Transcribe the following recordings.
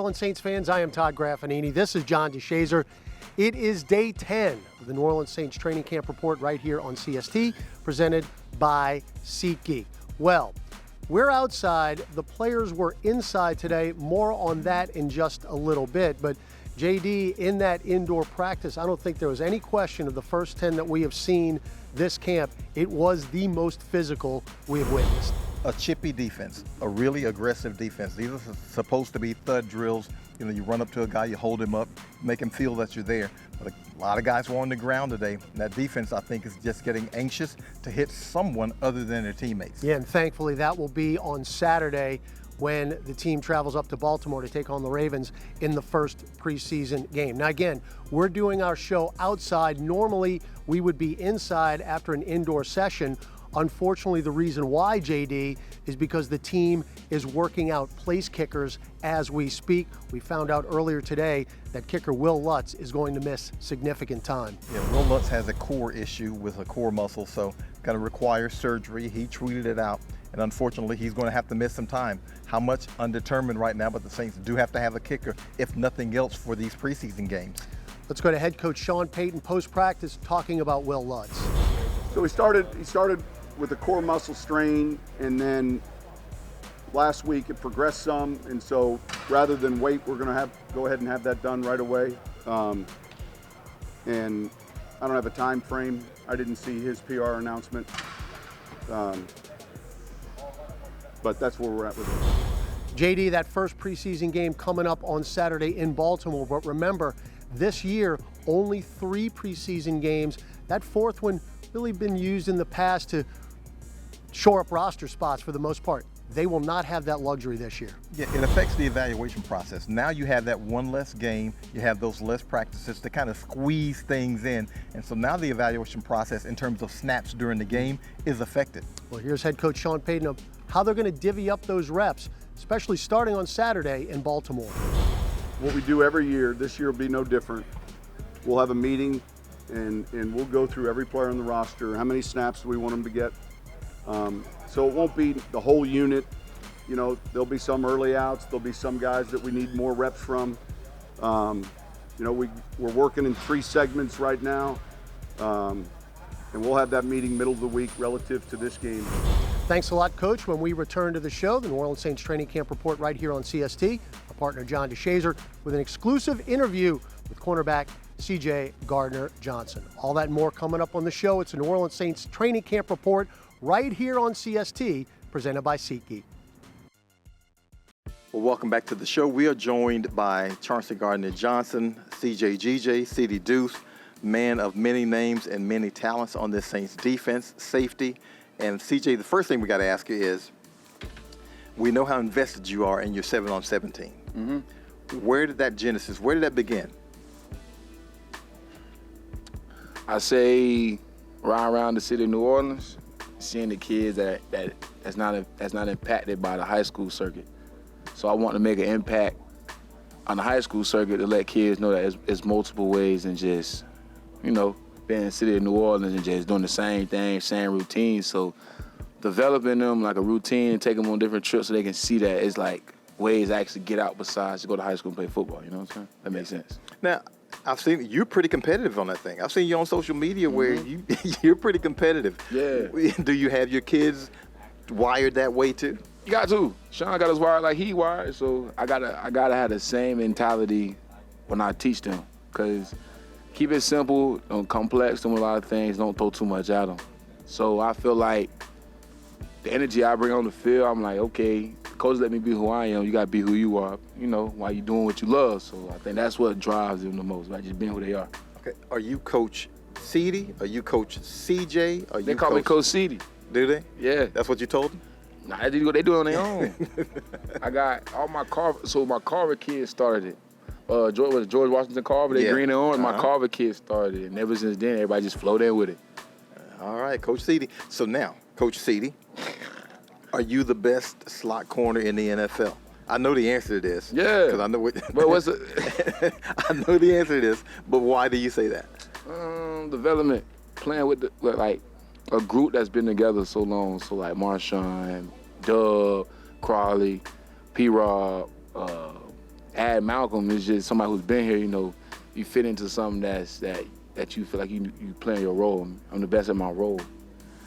Orleans Saints fans? I am Todd Graffinini. This is John DeShazer. It is day 10 of the New Orleans Saints training camp report right here on CST, presented by SeatGeek. Well, we're outside. The players were inside today. More on that in just a little bit. But JD, in that indoor practice, I don't think there was any question of the first 10 that we have seen this camp. It was the most physical we have witnessed. A chippy defense, a really aggressive defense. These are supposed to be thud drills. You know, you run up to a guy, you hold him up, make him feel that you're there. But a lot of guys were on the ground today. And that defense, I think, is just getting anxious to hit someone other than their teammates. Yeah, and thankfully that will be on Saturday when the team travels up to Baltimore to take on the Ravens in the first preseason game. Now, again, we're doing our show outside. Normally, we would be inside after an indoor session. Unfortunately, the reason why, JD, is because the team is working out place kickers as we speak. We found out earlier today that kicker Will Lutz is going to miss significant time. Yeah, Will Lutz has a core issue with a core muscle, so going to require surgery. He tweeted it out, and unfortunately, he's going to have to miss some time. How much, undetermined right now, but the Saints do have to have a kicker, if nothing else, for these preseason games. Let's go to head coach Sean Payton post-practice talking about Will Lutz. So he started with a core muscle strain, and then last week it progressed some, and so rather than wait, we're going to go ahead and have that done right away. And I don't have a time frame. I didn't see his PR announcement, but that's where we're at with it. JD, that first preseason game coming up on Saturday in Baltimore, but remember, this year, only 3 preseason games. That fourth one really been used in the past to shore up roster spots for the most part. They will not have that luxury this year. Yeah, it affects the evaluation process. Now you have that one less game, you have those less practices to kind of squeeze things in, and so now the evaluation process in terms of snaps during the game is affected. Well, here's head coach Sean Payton of how they're going to divvy up those reps, especially starting on Saturday in Baltimore. What we do every year, this year will be no different. We'll have a meeting, and we'll go through every player on the roster, how many snaps do we want them to get. So it won't be the whole unit. You know, there'll be some early outs. There'll be some guys that we need more reps from. You know, we're working in 3 segments right now. And we'll have that meeting middle of the week relative to this game. Thanks a lot, Coach. When we return to the show, the New Orleans Saints training camp report right here on CST, our partner John DeShazer with an exclusive interview with cornerback CJ Gardner Johnson. All that and more coming up on the show. It's a New Orleans Saints training camp report right here on CST, presented by SeatGeek. Well, welcome back to the show. We are joined by Chauncey Gardner Johnson, CJ GJ, CD Deuce, man of many names and many talents on this Saints defense, safety. And CJ, the first thing we got to ask you is, we know how invested you are in your 7-on-7 team. Mm-hmm. Where did that genesis, where did that begin? I say right around the city of New Orleans, seeing the kids that's not impacted by the high school circuit. So I want to make an impact on the high school circuit to let kids know that it's multiple ways than just, you know, being in the city of New Orleans and just doing the same thing, same routine. So developing them like a routine and taking them on different trips so they can see that it's like ways to actually get out besides to go to high school and play football. You know what I'm saying? That makes sense. Now, I've seen you're pretty competitive on that thing. I've seen you on social media where you're pretty competitive. Yeah. Do you have your kids wired that way too? You got to. Sean got us wired like he wired, so I gotta have the same mentality when I teach them. Cause keep it simple, don't complex them with a lot of things, don't throw too much at them. So I feel like the energy I bring on the field, I'm like, okay, coach let me be who I am, you gotta be who you are, you know, while you're doing what you love. So I think that's what drives them the most, right? Just being who they are. Okay. Are you Coach CD? Are you Coach CJ? Are you They call me Coach CD. Do they? Yeah. That's what you told them? Nah, they do it on their own. I got all my Carver, so my Carver kids started it. George Washington Carver, they green and orange, my Carver kids started it. And ever since then, everybody just flowed in with it. All right, Coach CD. So now, Coach CD, are you the best slot corner in the NFL? I know the answer to this. Yeah. Because I know what. But what's it? I know the answer to this, but why do you say that? Development, playing with like a group that's been together so long. So like Marshawn, Doug, Crawley, P-Rob, add Malcolm is just somebody who's been here. You know, you fit into something that you feel like you playing your role. I'm the best at my role.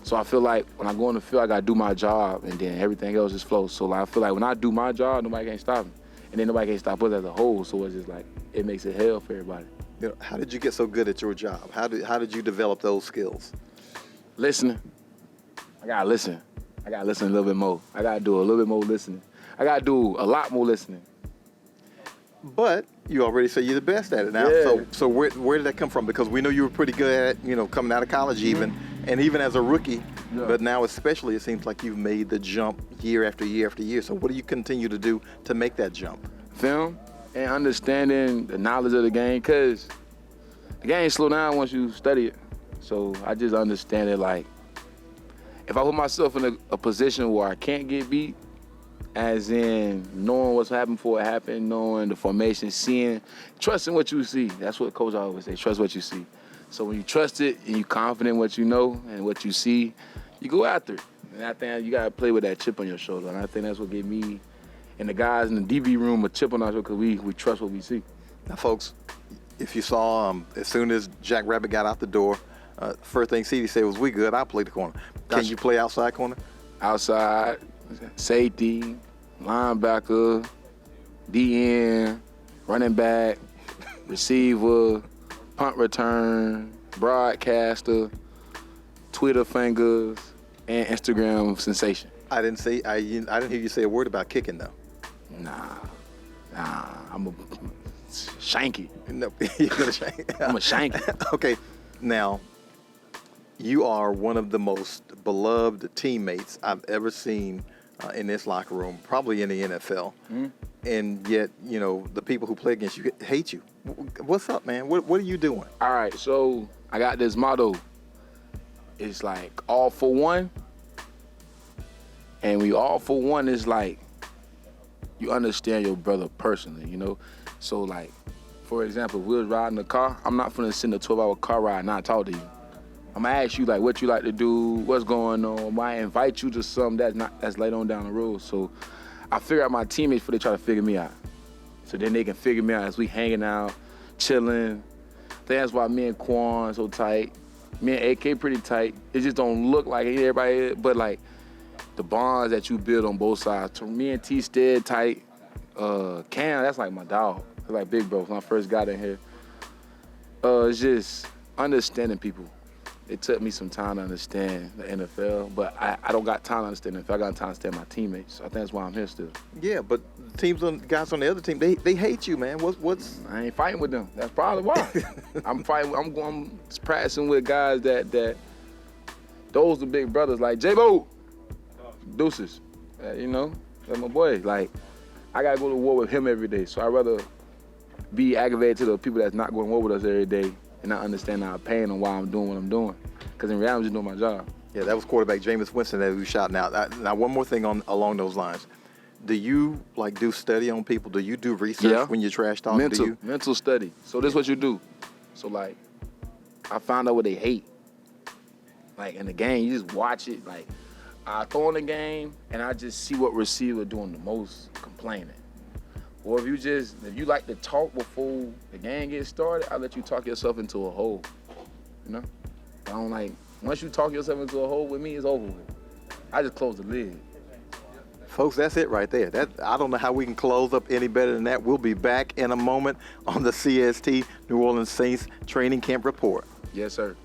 So I feel like when I go on the field, I gotta do my job, and then everything else just flows. So like, I feel like when I do my job, nobody can stop me, and then nobody can stop us as a whole. So it's just like it makes it hell for everybody. You know, how did you get so good at your job? How did you develop those skills? Listening. I gotta listen. I gotta listen a little bit more. I gotta do a little bit more listening. I gotta do a lot more listening. But you already say you're the best at it now. Yeah. So where did that come from? Because we know you were pretty good at it, you know, coming out of college even, and even as a rookie. Yeah. But now especially it seems like you've made the jump year after year after year. So what do you continue to do to make that jump? Film and understanding the knowledge of the game, because the game slow down once you study it. So I just understand it like, if I put myself in a position where I can't get beat, as in knowing what's happened before it happened, knowing the formation, seeing, trusting what you see. That's what coach always say, trust what you see. So when you trust it and you're confident in what you know and what you see, you go after it. And I think you got to play with that chip on your shoulder. And I think that's what gave me and the guys in the DB room a chip on our shoulder, because we trust what we see. Now, folks, if you saw, as soon as Jack Rabbit got out the door, first thing CD said was, "We good, I'll play the corner." Can you play outside corner? Outside, safety, linebacker, DN, running back, receiver, punt return, broadcaster, Twitter fingers, and Instagram sensation. I didn't hear you say a word about kicking though. Nah, I'm a shanky. No, you're gonna shank. I'm a shanky. Okay, now you are one of the most beloved teammates I've ever seen in this locker room, probably in the NFL. Mm-hmm. And yet, you know, the people who play against you hate you. What's up, man? What are you doing? All right, so I got this motto. It's like all for one. And we all for one is like, you understand your brother personally, you know? So like, for example, if we was riding the car, I'm not finna send a 12-hour car ride and not talk to you. I'm gonna ask you like what you like to do, what's going on. I might invite you to something that's later on down the road. So I figure out my teammates before they try to figure me out. So then they can figure me out as we hanging out, chilling. That's why me and Quan so tight. Me and AK pretty tight. It just don't look like everybody, but like the bonds that you build on both sides. To me and T Stead tight. Cam, that's like my dog. That's like big bro when I first got in here. It's just understanding people. It took me some time to understand the NFL, but I don't got time to understand the NFL. I got time to understand my teammates. So I think that's why I'm here still. Yeah, but guys on the other team, they hate you, man. What's? I ain't fighting with them. That's probably why. I'm practicing with guys that those are big brothers like J-Bo, Deuces. You know, that's my boy. Like, I gotta go to war with him every day. So I'd rather be aggravated to the people that's not going to war with us every day and not understand our pain and why I'm doing what I'm doing. Because in reality, I'm just doing my job. Yeah, that was quarterback Jameis Winston that we were shouting out. Now, one more thing along those lines. Do you do study on people? Do you do research when you're trash talking? Mental study. So this is what you do. So like, I found out what they hate. Like in the game, you just watch it. Like I throw in the game and I just see what receiver doing the most complaining. Or if you like to talk before the game gets started, I let you talk yourself into a hole. You know? I don't like, once you talk yourself into a hole with me, it's over with. I just close the lid. Folks, that's it right there. I don't know how we can close up any better than that. We'll be back in a moment on the CST New Orleans Saints Training Camp Report. Yes, sir.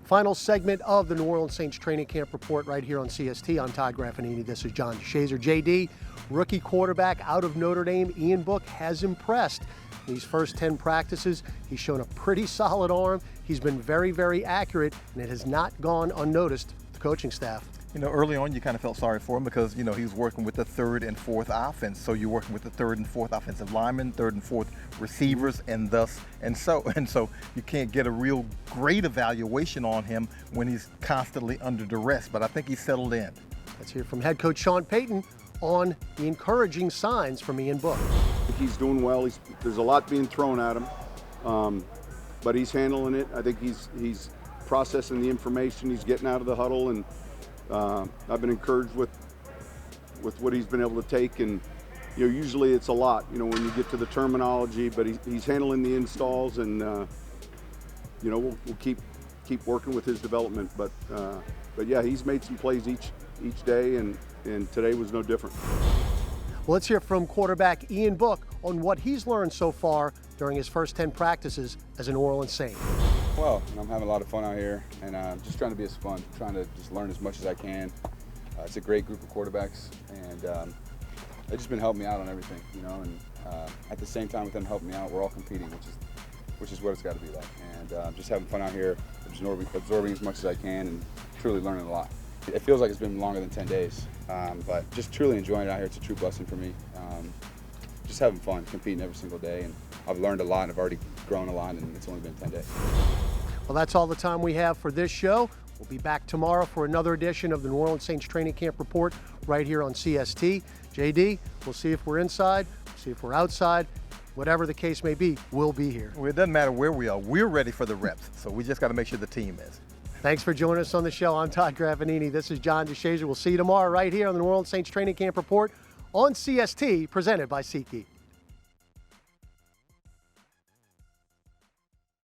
Final segment of the New Orleans Saints Training Camp Report right here on CST. I'm Todd Graffanini. This is John DeShazer. JD, rookie quarterback out of Notre Dame, Ian Book has impressed. In these first 10 practices, he's shown a pretty solid arm. He's been very, very accurate, and it has not gone unnoticed to the coaching staff. You know, early on, you kind of felt sorry for him because, you know, he was working with the third and fourth offense. So you're working with the third and fourth offensive linemen, third and fourth receivers, and so you can't get a real great evaluation on him when he's constantly under duress. But I think he's settled in. Let's hear from head coach Sean Payton on the encouraging signs from Ian Book. I think he's doing well. There's a lot being thrown at him, but he's handling it. I think he's processing the information. He's getting out of the huddle, and I've been encouraged with what he's been able to take and usually it's a lot, when you get to the terminology, but he's handling the installs, and we'll keep working with his development. But yeah, he's made some plays each day, and today was no different. Well, let's hear from quarterback Ian Book on what he's learned so far during his first 10 practices as a New Orleans Saint. Well, I'm having a lot of fun out here, and just trying to be as fun, trying to just learn as much as I can. It's a great group of quarterbacks, and they've just been helping me out on everything, and at the same time with them helping me out, we're all competing, which is what it's got to be like. And just having fun out here, absorbing as much as I can, and truly learning a lot. It feels like it's been longer than 10 days, but just truly enjoying it out here. It's a true blessing for me. Just having fun, competing every single day, and I've learned a lot, and I've already grown a lot, and it's only been 10 days. Well, that's all the time we have for this show. We'll be back tomorrow for another edition of the New Orleans Saints Training Camp Report right here on CST. JD, we'll see if we're inside, see if we're outside. Whatever the case may be, we'll be here. Well, it doesn't matter where we are. We're ready for the reps, so we just got to make sure the team is. Thanks for joining us on the show. I'm Todd Graffanini. This is John DeShazer. We'll see you tomorrow right here on the New Orleans Saints Training Camp Report on CST, presented by SeatGeek.